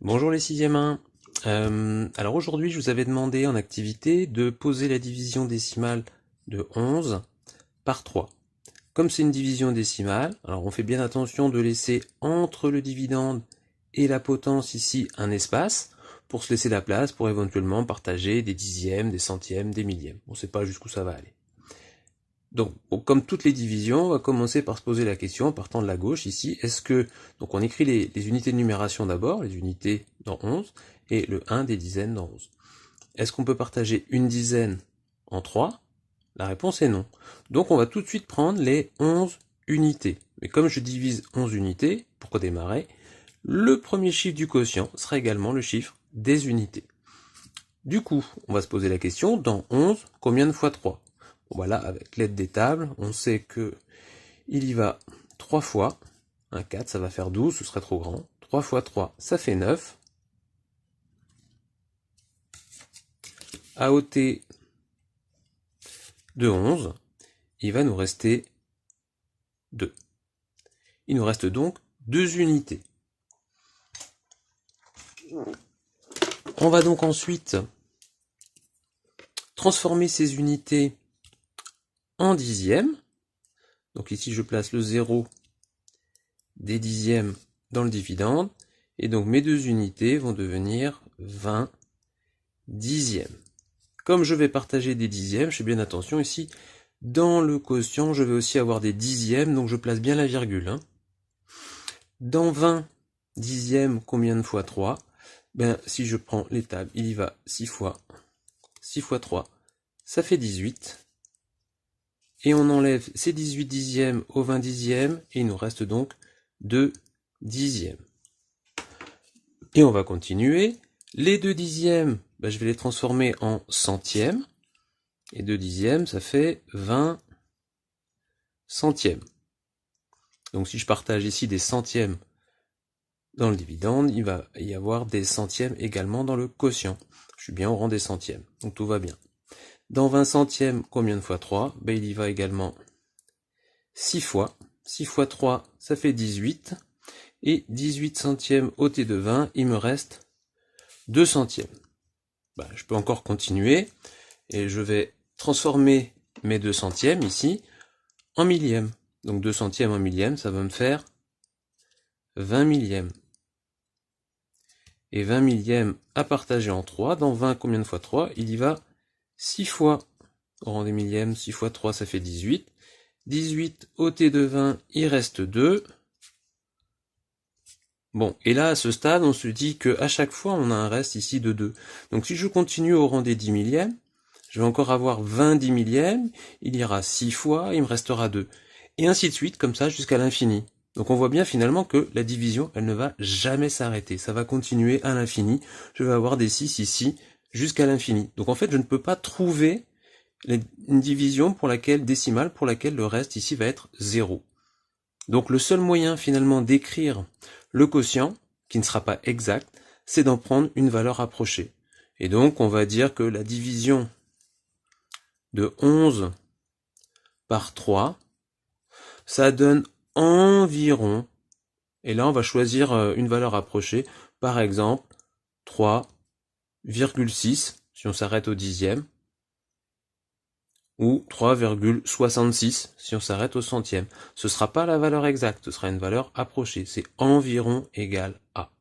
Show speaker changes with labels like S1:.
S1: Bonjour les 6e 1. Alors aujourd'hui, je vous avais demandé en activité de poser la division décimale de 11 par 3. Comme c'est une division décimale, alors on fait bien attention de laisser entre le dividende et la potence ici un espace pour se laisser la place pour éventuellement partager des dixièmes, des centièmes, des millièmes. On ne sait pas jusqu'où ça va aller. Donc, comme toutes les divisions, on va commencer par se poser la question, en partant de la gauche ici, est-ce que, donc on écrit les unités de numération d'abord, les unités dans 11, et le 1 des dizaines dans 11. Est-ce qu'on peut partager une dizaine en 3? La réponse est non. Donc on va tout de suite prendre les 11 unités. Mais comme je divise 11 unités, pour redémarrer, le premier chiffre du quotient sera également le chiffre des unités. Du coup, on va se poser la question, dans 11, combien de fois 3? Bon, voilà, avec l'aide des tables, on sait que il y va 3 fois. 4, ça va faire 12, ce serait trop grand. 3 fois 3, ça fait 9. À ôter de 11, il va nous rester 2. Il nous reste donc 2 unités. On va donc ensuite transformer ces unités en dixièmes. Donc ici, je place le 0 des dixièmes dans le dividende. Et donc mes 2 unités vont devenir 20 dixièmes. Comme je vais partager des dixièmes, je fais bien attention ici, dans le quotient, je vais aussi avoir des dixièmes, donc je place bien la virgule. Dans 20 dixièmes, combien de fois 3? Ben, si je prends les tables, il y va 6 fois. 6 fois 3, ça fait 18. Et on enlève ces 18 dixièmes aux 20 dixièmes, et il nous reste donc 2 dixièmes. Et on va continuer. Les 2 dixièmes, ben, je vais les transformer en centièmes. Et 2 dixièmes, ça fait 20 centièmes. Donc si je partage ici des centièmes dans le dividende, il va y avoir des centièmes également dans le quotient. Je suis bien au rang des centièmes, donc tout va bien. Dans 20 centièmes, combien de fois 3? Ben, il y va également 6 fois. 6 fois 3, ça fait 18. Et 18 centièmes ôté de 20, il me reste 2 centièmes. Ben, je peux encore continuer. Et je vais transformer mes 2 centièmes ici en millièmes. Donc 2 centièmes en millièmes, ça va me faire 20 millièmes. Et 20 millièmes à partager en 3. Dans 20, combien de fois 3? Il y va 6 fois. Au rang des millièmes, 6 fois 3, ça fait 18. 18 ôté de 20, il reste 2. Bon, et là, à ce stade, on se dit qu'à chaque fois, on a un reste ici de 2. Donc si je continue au rang des 10 millièmes, je vais encore avoir 20 10 millièmes, il ira 6 fois, il me restera 2. Et ainsi de suite, comme ça, jusqu'à l'infini. Donc on voit bien finalement que la division, elle ne va jamais s'arrêter. Ça va continuer à l'infini. Je vais avoir des 6 ici, jusqu'à l'infini. Donc en fait, je ne peux pas trouver une division pour laquelle, décimale, pour laquelle le reste ici va être 0. Donc le seul moyen finalement d'écrire le quotient, qui ne sera pas exact, c'est d'en prendre une valeur approchée. Et donc on va dire que la division de 11 par 3, ça donne environ, et là on va choisir une valeur approchée, par exemple 3,6 si on s'arrête au dixième, ou 3,66 si on s'arrête au centième. Ce ne sera pas la valeur exacte, ce sera une valeur approchée, c'est environ égal à.